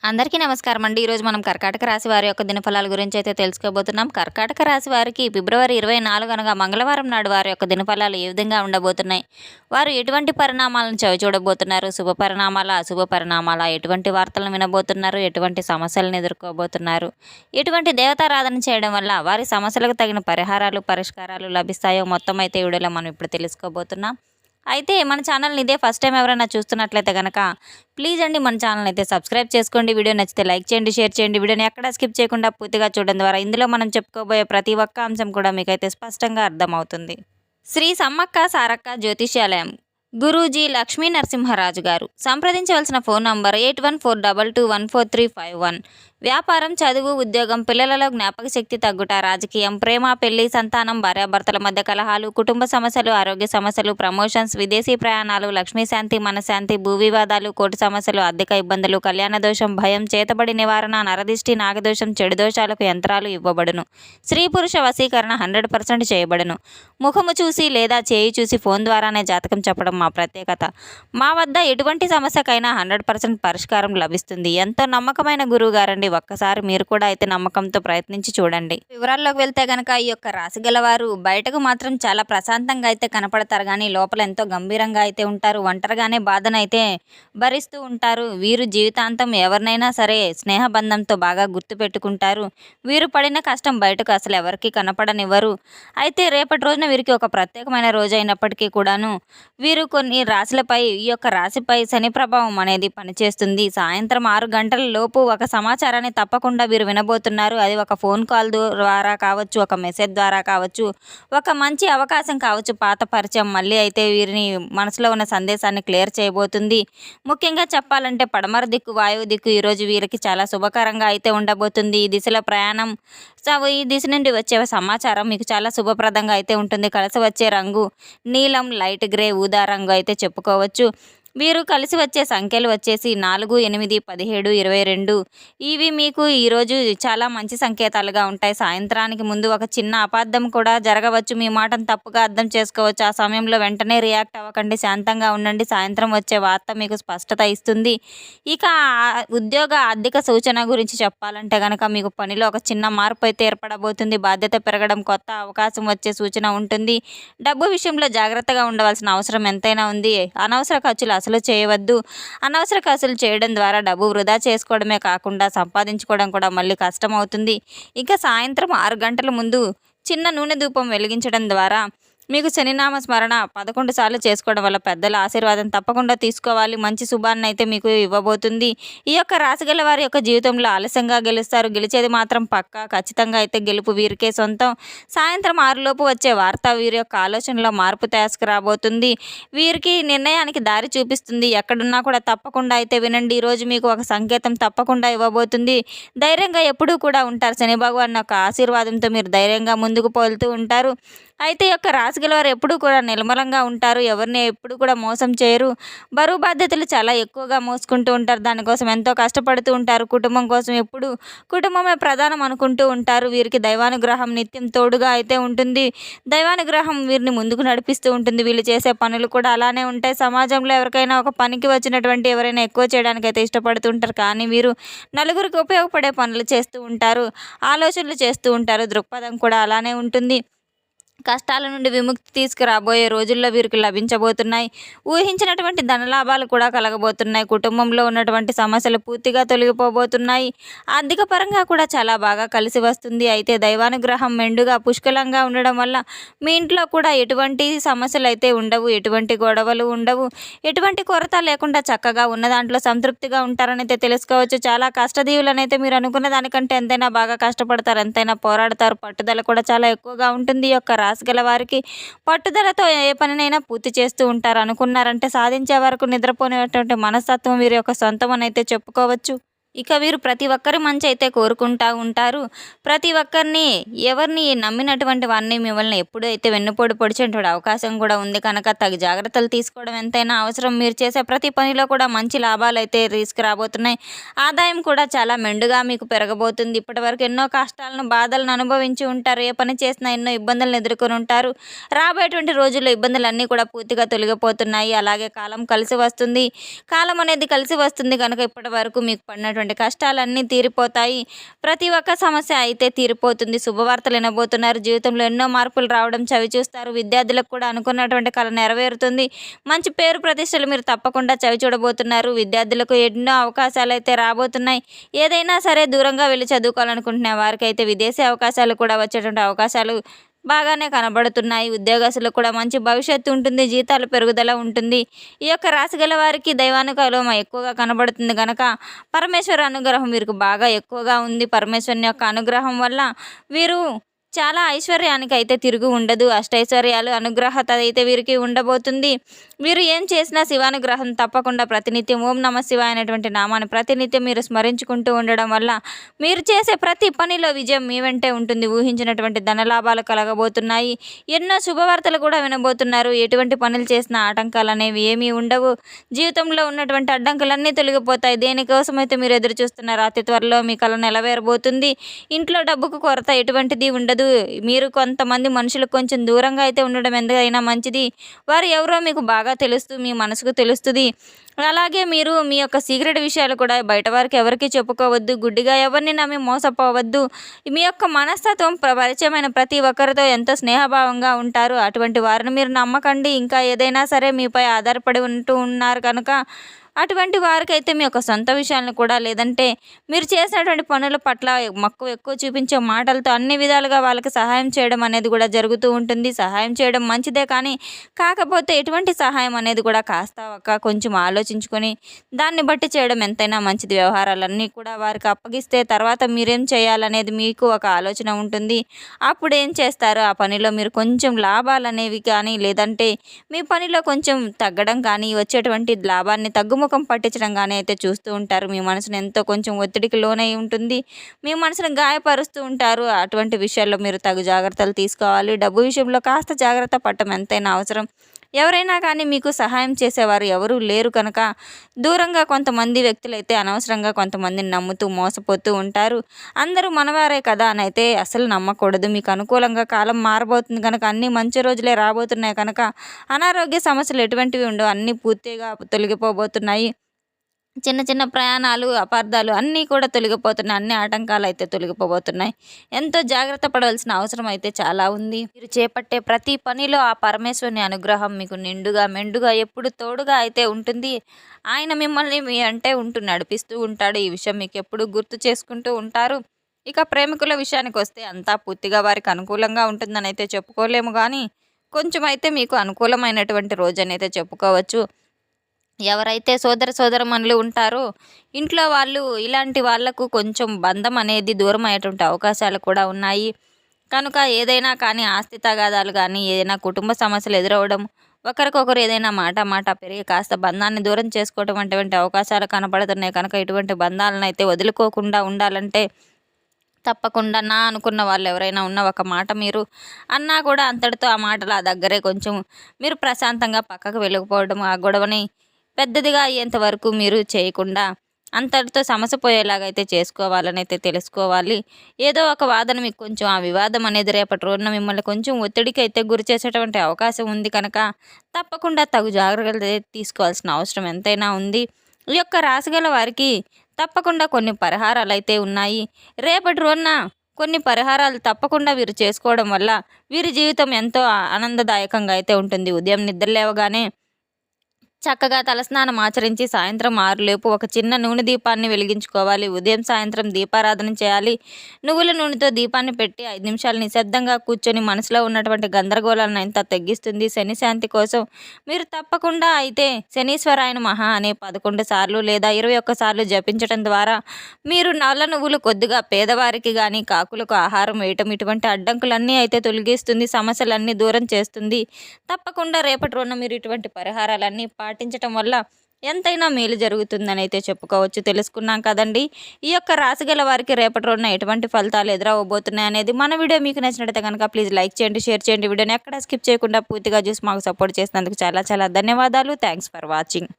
అందరికీ నమస్కారం అండి. ఈరోజు మనం కర్కాటక రాశి వారి యొక్క దినఫలాల గురించి అయితే తెలుసుకోబోతున్నాం. కర్కాటక రాశి వారికి ఫిబ్రవరి 24 అనగా మంగళవారం నాడు వారి యొక్క దినఫలాలు ఏ విధంగా ఉండబోతున్నాయి? వారు ఎటువంటి పరిణామాలను చవిచూడబోతున్నారు? శుభ పరిణామాలా? అశుభ పరిణామాలా? ఎటువంటి వార్తలను వినబోతున్నారు? ఎటువంటి సమస్యలను ఎదుర్కోబోతున్నారు? ఎటువంటి దేవతారాధన చేయడం వల్ల వారి సమస్యలకు తగిన పరిహారాలు, పరిష్కారాలు లభిస్తాయో మొత్తం అయితే ఈ వీడియోలో మనం ఇప్పుడు తెలుసుకోబోతున్నాం. అయితే మన ఛానల్ని ఇదే ఫస్ట్ టైం ఎవరైనా చూస్తున్నట్లయితే కనుక ప్లీజ్ అండి మన ఛానల్ అయితే సబ్స్క్రైబ్ చేసుకోండి. వీడియో నచ్చితే లైక్ చేయండి, షేర్ చేయండి. వీడియోని ఎక్కడా స్కిప్ చేయకుండా పూర్తిగా చూడడం ద్వారా ఇందులో మనం చెప్పుకోబోయే ప్రతి ఒక్క అంశం కూడా మీకైతే స్పష్టంగా అర్థమవుతుంది. శ్రీ సమ్మక్క సారక్క జ్యోతిష్యాలయం గురూజీ లక్ష్మీ నరసింహరాజు గారు. సంప్రదించవలసిన ఫోన్ నంబర్ 8142214351. వ్యాపారం, చదువు, ఉద్యోగం, పిల్లలలో జ్ఞాపక శక్తి తగ్గుట, రాజకీయం, ప్రేమ, పెళ్లి, సంతానం, భార్యాభర్తల మధ్య కలహాలు, కుటుంబ సమస్యలు, ఆరోగ్య సమస్యలు, ప్రమోషన్స్, విదేశీ ప్రయాణాలు, లక్ష్మీశాంతి, మనశాంతి, భూ వివాదాలు, కోర్టు సమస్యలు, ఆర్థిక ఇబ్బందులు, కళ్యాణ దోషం, భయం, చేతబడి నివారణ, నరదిష్టి, నాగదోషం, చెడు దోషాలకు యంత్రాలు ఇవ్వబడును. స్త్రీ పురుష వశీకరణ 100% చేయబడును. ముఖము చూసి లేదా చేయి చూసి ఫోన్ ద్వారానే జాతకం చెప్పడం మా ప్రత్యేకత. మా వద్ద ఎటువంటి సమస్యకైనా 100% పరిష్కారం లభిస్తుంది. ఎంతో నమ్మకమైన గురువు గారండి. ఒక్కసారి మీరు కూడా అయితే నమ్మకంతో ప్రయత్నించి చూడండి. వివరాల్లోకి వెళ్తే గనక ఈ యొక్క రాశి గలవారు బయటకు మాత్రం చాలా ప్రశాంతంగా అయితే కనపడతారు, కానీ లోపల ఎంతో గంభీరంగా అయితే ఉంటారు. ఒంటరిగానే బాధనైతే భరిస్తూ ఉంటారు. వీరు జీవితాంతం ఎవరినైనా సరే స్నేహబంధంతో బాగా గుర్తు పెట్టుకుంటారు. వీరు పడిన కష్టం బయటకు అసలు ఎవరికి కనపడనివ్వరు. అయితే రేపటి రోజున వీరికి ఒక ప్రత్యేకమైన రోజు అయినప్పటికీ కూడాను వీరు కొన్ని రాశులపై ఈ యొక్క రాశిపై శని ప్రభావం అనేది పనిచేస్తుంది. సాయంత్రం 6 గంటల లోపు ఒక సమాచారాన్ని తప్పకుండా వీరు వినబోతున్నారు. అది ఒక ఫోన్ కాల్ ద్వారా కావచ్చు, ఒక మెసేజ్ ద్వారా కావచ్చు, ఒక మంచి అవకాశం కావచ్చు, పాత పరిచయం మళ్ళీ అయితే వీరిని మనసులో ఉన్న సందేశాన్ని క్లియర్ చేయబోతుంది. ముఖ్యంగా చెప్పాలంటే పడమర దిక్కు, వాయువు దిక్కు ఈరోజు వీరికి చాలా శుభకరంగా అయితే ఉండబోతుంది. ఈ దిశలో ప్రయాణం, ఈ దిశ నుండి వచ్చే సమాచారం మీకు చాలా శుభప్రదంగా అయితే ఉంటుంది. కలిసి వచ్చే రంగు నీలం, లైట్ గ్రే, ఊదా రంగు అయితే చెప్పుకోవచ్చు. వీరు కలిసి వచ్చే సంఖ్యలు వచ్చేసి 4, 8, 17, 22. ఇవి మీకు ఈరోజు చాలా మంచి సంకేతాలుగా ఉంటాయి. సాయంత్రానికి ముందు ఒక చిన్న అపార్థం కూడా జరగవచ్చు. మీ మాటను తప్పుగా అర్థం చేసుకోవచ్చు. ఆ సమయంలో వెంటనే రియాక్ట్ అవ్వకండి, శాంతంగా ఉండండి. సాయంత్రం వచ్చే వార్త మీకు స్పష్టత ఇస్తుంది. ఇక ఉద్యోగ ఆర్థిక సూచన గురించి చెప్పాలంటే కనుక మీకు పనిలో ఒక చిన్న మార్పు అయితే ఏర్పడబోతుంది. బాధ్యత పెరగడం, కొత్త అవకాశం వచ్చే సూచన ఉంటుంది. డబ్బు విషయంలో జాగ్రత్తగా ఉండవలసిన అవసరం ఎంతైనా ఉంది. అనవసర ఖర్చులు అసలు చేయవద్దు. అనవసర ఖర్చులు చేయడం ద్వారా డబ్బు వృధా చేసుకోవడమే కాకుండా సంపాదించుకోవడం కూడా మళ్ళీ కష్టం అవుతుంది. ఇంకా సాయంత్రం 6 గంటల ముందు చిన్న నూనె ధూపం వెలిగించడం ద్వారా మీకు శనినామ స్మరణ 11 సార్లు చేసుకోవడం వల్ల పెద్దల ఆశీర్వాదం తప్పకుండా తీసుకోవాలి. మంచి శుభాన్ని అయితే మీకు ఇవ్వబోతుంది. ఈ యొక్క రాశిగల వారి యొక్క జీవితంలో ఆలస్యంగా గెలుస్తారు. గెలిచేది మాత్రం పక్కా, ఖచ్చితంగా అయితే గెలుపు వీరికే సొంతం. సాయంత్రం 6 లోపు వచ్చే వార్త వీరి యొక్క ఆలోచనలో మార్పు తీసుకురాబోతుంది. వీరికి నిర్ణయానికి దారి చూపిస్తుంది. ఎక్కడున్నా కూడా తప్పకుండా అయితే వినండి. ఈరోజు మీకు ఒక సంకేతం తప్పకుండా ఇవ్వబోతుంది. ధైర్యంగా ఎప్పుడూ కూడా ఉంటారు. శని భగవాన్ యొక్క ఆశీర్వాదంతో మీరు ధైర్యంగా ముందుకు పోలుతూ ఉంటారు. అయితే యొక్క రాశిగల వారు ఎప్పుడూ కూడా నిర్మలంగా ఉంటారు. ఎవరిని ఎప్పుడు కూడా మోసం చేయరు. బరువు బాధ్యతలు చాలా ఎక్కువగా మోసుకుంటూ ఉంటారు. దానికోసం ఎంతో కష్టపడుతూ ఉంటారు. కుటుంబం కోసం ఎప్పుడు కుటుంబమే ప్రధానం అనుకుంటూ ఉంటారు. వీరికి దైవానుగ్రహం నిత్యం తోడుగా అయితే ఉంటుంది. దైవానుగ్రహం వీరిని ముందుకు నడిపిస్తూ ఉంటుంది. వీళ్ళు చేసే పనులు కూడా అలానే ఉంటాయి. సమాజంలో ఎవరికైనా ఒక పనికి వచ్చినటువంటి ఎవరైనా ఎక్కువ చేయడానికి అయితే ఇష్టపడుతూ ఉంటారు. కానీ వీరు నలుగురికి ఉపయోగపడే పనులు చేస్తూ ఉంటారు. ఆలోచనలు చేస్తూ ఉంటారు. దృక్పథం కూడా అలానే ఉంటుంది. కష్టాల నుండి విముక్తి తీసుకురాబోయే రోజుల్లో వీరికి లభించబోతున్నాయి. ఊహించినటువంటి ధనలాభాలు కూడా కలగబోతున్నాయి. కుటుంబంలో ఉన్నటువంటి సమస్యలు పూర్తిగా తొలగిపోబోతున్నాయి. ఆర్థిక పరంగా కూడా చాలా బాగా కలిసి వస్తుంది. అయితే దైవానుగ్రహం మెండుగా పుష్కలంగా ఉండడం వల్ల మీ ఇంట్లో కూడా ఎటువంటి సమస్యలు అయితే ఉండవు. ఎటువంటి గొడవలు ఉండవు. ఎటువంటి కొరత లేకుండా చక్కగా ఉన్న దాంట్లో సంతృప్తిగా ఉంటారని అయితే తెలుసుకోవచ్చు. చాలా కష్టజీవులనైతే మీరు అనుకున్న దానికంటే ఎంతైనా బాగా కష్టపడతారు, ఎంతైనా పోరాడతారు. పట్టుదల కూడా చాలా ఎక్కువగా ఉంటుంది. ఈ యొక్క రాశి గల వారికి పట్టుదలతో ఏ పనినైనా పూర్తి చేస్తూ ఉంటారు. అనుకున్నారంటే సాధించే వరకు నిద్రపోయినటువంటి మనస్తత్వం వీరి యొక్క సొంతం అని అయితే చెప్పుకోవచ్చు. ఇక వీరు ప్రతి ఒక్కరి మంచి అయితే కోరుకుంటూ ఉంటారు. ప్రతి ఒక్కరిని, ఎవరిని నమ్మినటువంటి వారిని మిమ్మల్ని ఎప్పుడూ అయితే వెన్నుపోటు పొడిచేటువంటి అవకాశం కూడా ఉంది కనుక తగు జాగ్రత్తలు తీసుకోవడం ఎంతైనా అవసరం. మీరు చేసే ప్రతి పనిలో కూడా మంచి లాభాలు అయితే తీసుకురాబోతున్నాయి. ఆదాయం కూడా చాలా మెండుగా మీకు పెరగబోతుంది. ఇప్పటివరకు ఎన్నో కష్టాలను, బాధలను అనుభవించి ఉంటారు. ఏ పని చేసినా ఎన్నో ఇబ్బందులను ఎదుర్కొని ఉంటారు. రాబోయేటువంటి రోజుల్లో ఇబ్బందులన్నీ కూడా పూర్తిగా తొలగిపోతున్నాయి. అలాగే కాలం కలిసి వస్తుంది. కాలం అనేది కలిసి వస్తుంది కనుక ఇప్పటి వరకు మీకు పడినటువంటి ఉన్నటువంటి కష్టాలన్నీ తీరిపోతాయి. ప్రతి ఒక్క సమస్య అయితే తీరిపోతుంది. శుభవార్తలు వినబోతున్నారు. జీవితంలో ఎన్నో మార్పులు రావడం చవిచూస్తారు. విద్యార్థులకు కూడా అనుకున్నటువంటి కల నెరవేరుతుంది. మంచి పేరు ప్రతిష్టలు మీరు తప్పకుండా చవిచూడబోతున్నారు. విద్యార్థులకు ఎన్నో అవకాశాలైతే రాబోతున్నాయి. ఏదైనా సరే దూరంగా వెళ్ళి చదువుకోవాలనుకుంటున్న వారికైతే విదేశీ అవకాశాలు కూడా వచ్చేటువంటి అవకాశాలు బాగానే కనబడుతున్నాయి. ఉద్యోగస్తులకు కూడా మంచి భవిష్యత్తు ఉంటుంది. జీతాలు పెరుగుదల ఉంటుంది. ఈ యొక్క రాశి గల వారికి దైవానుకూలం ఎక్కువగా కనబడుతుంది గనక పరమేశ్వర అనుగ్రహం వీరికి బాగా ఎక్కువగా ఉంది. పరమేశ్వరుని యొక్క అనుగ్రహం వల్ల వీరు చాలా ఐశ్వర్యానికి అయితే తిరుగు ఉండదు. అష్టైశ్వర్యాలు అనుగ్రహత అయితే వీరికి ఉండబోతుంది. వీరు ఏం చేసినా శివానుగ్రహం తప్పకుండా ప్రతినిత్యం ఓం నమ శివాయ అనేటువంటి నామాన్ని ప్రతినిత్యం మీరు స్మరించుకుంటూ ఉండడం వల్ల మీరు చేసే ప్రతి పనిలో విజయం మీ వెంటే ఉంటుంది. ఊహించినటువంటి ధనలాభాలు కలగబోతున్నాయి. ఎన్నో శుభవార్తలు కూడా వినబోతున్నారు. ఎటువంటి పనులు చేసినా ఆటంకాలు అనేవి ఏమీ ఉండవు. జీవితంలో ఉన్నటువంటి అడ్డంకులన్నీ తొలగిపోతాయి. దేనికోసమైతే మీరు ఎదురు చూస్తున్నారో అతి త్వరలో మీ కళ నెరవేరబోతుంది. ఇంట్లో డబ్బుకు కొరత ఎటువంటిది ఉండదు. మీరు కొంతమంది మనుషులకు కొంచెం దూరంగా అయితే ఉండడం ఎందుకైనా మంచిది. వారు ఎవరో మీకు బాగా తెలుస్తూ మీ మనసుకు తెలుస్తుంది. అలాగే మీరు మీ యొక్క సీక్రెట్ విషయాలు కూడా బయట వారికి ఎవరికి చెప్పుకోవద్దు. గుడ్డిగా ఎవరిని నమ్మి మోసపోవద్దు. మీ యొక్క మనస్తత్వం పరిచయమైన ప్రతి ఒక్కరితో ఎంతో స్నేహభావంగా ఉంటారు. అటువంటి వారిని మీరు నమ్మకండి. ఇంకా ఏదైనా సరే మీపై ఆధారపడి ఉన్నారు కనుక అటువంటి వారికైతే మీ యొక్క సొంత విషయాలను కూడా లేదంటే మీరు చేసినటువంటి పనుల పట్ల మక్కువ ఎక్కువ చూపించే మాటలతో అన్ని విధాలుగా వాళ్ళకి సహాయం చేయడం అనేది కూడా జరుగుతూ ఉంటుంది. సహాయం చేయడం మంచిదే, కానీ కాకపోతే ఎటువంటి సహాయం అనేది కూడా కాస్త కొంచెం ఆలోచించుకొని దాన్ని బట్టి చేయడం ఎంతైనా మంచిది. వ్యవహారాలన్నీ కూడా వారికి అప్పగిస్తే తర్వాత మీరేం చేయాలనేది మీకు ఒక ఆలోచన ఉంటుంది. అప్పుడు ఏం చేస్తారు? ఆ పనిలో మీరు కొంచెం లాభాలు అనేవి కానీ లేదంటే మీ పనిలో కొంచెం తగ్గడం కానీ వచ్చేటువంటి లాభాన్ని తగ్గుముఖం పట్టించడం కానీ అయితే చూస్తూ ఉంటారు. మీ మనసును ఎంతో కొంచెం ఒత్తిడికి లోనై ఉంటుంది. మీ మనసును గాయపరుస్తూ ఉంటారు. అటువంటి విషయాల్లో మీరు తగు జాగ్రత్తలు తీసుకోవాలి. డబ్బు విషయంలో కాస్త జాగ్రత్త పడటం ఎంతైనా అవసరం. ఎవరైనా కానీ మీకు సహాయం చేసేవారు ఎవరూ లేరు కనుక దూరంగా కొంతమంది వ్యక్తులైతే అనవసరంగా కొంతమందిని నమ్ముతూ మోసపోతూ ఉంటారు. అందరూ మనవారే కదా అని అయితే అసలు నమ్మకూడదు. మీకు అనుకూలంగా కాలం మారబోతుంది కనుక అన్ని మంచి రోజులే రాబోతున్నాయి కనుక అనారోగ్య సమస్యలు ఎటువంటివి ఉండవు. అన్నీ పూర్తిగా తొలగిపోబోతున్నాయి. చిన్న చిన్న ప్రయాణాలు అపార్థాలు అన్నీ కూడా తొలగిపోతున్నాయి. అన్ని ఆటంకాలు అయితే తొలగిపోబోతున్నాయి. ఎంతో జాగ్రత్త పడవలసిన అవసరం అయితే చాలా ఉంది. మీరు చేపట్టే ప్రతి పనిలో ఆ పరమేశ్వరుని అనుగ్రహం మీకు నిండుగా మెండుగా ఎప్పుడు తోడుగా అయితే ఉంటుంది. ఆయన మిమ్మల్ని మీ అంటే నడిపిస్తూ ఉంటాడు. ఈ విషయం మీకు ఎప్పుడు గుర్తు చేసుకుంటూ ఉంటారు. ఇక ప్రేమికుల విషయానికి వస్తే అంతా పూర్తిగా వారికి అనుకూలంగా ఉంటుందని అయితే చెప్పుకోలేము, కానీ కొంచెం అయితే మీకు అనుకూలమైనటువంటి రోజు అని అయితే చెప్పుకోవచ్చు. ఎవరైతే సోదరమణులు ఉంటారో ఇంట్లో వాళ్ళు ఇలాంటి వాళ్లకు కొంచెం బంధం అనేది దూరం అయ్యేటువంటి అవకాశాలు కూడా ఉన్నాయి. కనుక ఏదైనా కానీ ఆస్తి తగాదాలు కానీ ఏదైనా కుటుంబ సమస్యలు ఎదురవడం, ఒకరికొకరు ఏదైనా మాట పెరిగి కాస్త బంధాన్ని దూరం చేసుకోవడం అటువంటి అవకాశాలు కనబడుతున్నాయి. కనుక ఇటువంటి బంధాలను అయితే వదులుకోకుండా ఉండాలంటే తప్పకుండా నా అనుకున్న వాళ్ళు ఎవరైనా ఉన్న ఒక మాట మీరు అన్నా కూడా అంతటితో ఆ మాటలు ఆ దగ్గరే కొంచెం మీరు ప్రశాంతంగా పక్కకు వెళ్ళకపోవడం, ఆ గొడవని పెద్దదిగా అయ్యేంత వరకు మీరు చేయకుండా అంతటితో సమస్య పోయేలాగైతే చేసుకోవాలని అయితే తెలుసుకోవాలి. ఏదో ఒక వాదన మీకు కొంచెం ఆ వివాదం అనేది రేపటి రోజున మిమ్మల్ని కొంచెం ఒత్తిడికి అయితే గురి చేసేటువంటి అవకాశం ఉంది కనుక తప్పకుండా తగు జాగ్రత్తలు తీసుకోవాల్సిన అవసరం ఎంతైనా ఉంది. ఈ యొక్క రాశిగల వారికి తప్పకుండా కొన్ని పరిహారాలు అయితే ఉన్నాయి. రేపటి రోజున కొన్ని పరిహారాలు తప్పకుండా వీరు చేసుకోవడం వల్ల వీరి జీవితం ఎంతో ఆనందదాయకంగా అయితే ఉంటుంది. ఉదయం నిద్ర లేవగానే చక్కగా తలస్నానం ఆచరించి సాయంత్రం 6 ఒక చిన్న నూనె దీపాన్ని వెలిగించుకోవాలి. ఉదయం సాయంత్రం దీపారాధన చేయాలి. నువ్వుల నూనెతో దీపాన్ని పెట్టి 5 నిమిషాలు నిశ్శబ్దంగా కూర్చొని మనసులో ఉన్నటువంటి గందరగోళాలను ఎంత తగ్గిస్తుంది. శని శాంతి కోసం మీరు తప్పకుండా అయితే శనీశ్వరాయ నమః అనే 11 సార్లు లేదా 21 సార్లు జపించడం ద్వారా మీరు నల్ల నువ్వులు కొద్దిగా పేదవారికి కానీ కాకులకు ఆహారం వేయటం ఇటువంటి అడ్డంకులన్నీ అయితే తొలగిస్తుంది. సమస్యలన్నీ దూరం చేస్తుంది. తప్పకుండా రేపటి రోజున మీరు ఇటువంటి పరిహారాలన్నీ పాటించటం వల్ల ఎంతైనా మేలు జరుగుతుందని అయితే చెప్పుకోవచ్చు. తెలుసుకున్నాం కదండి ఈ యొక్క రాశిగల వారికి రేపటి రోజున ఎటువంటి ఫలితాలు ఎదురవబోతున్నాయి అనేది. మన వీడియో మీకు నచ్చినట్లయితే కనుక ప్లీజ్ లైక్ చేయండి, షేర్ చేయండి. వీడియోని ఎక్కడ స్కిప్ చేయకుండా పూర్తిగా చూసి మాకు సపోర్ట్ చేసినందుకు చాలా చాలా ధన్యవాదాలు. Thanks for watching.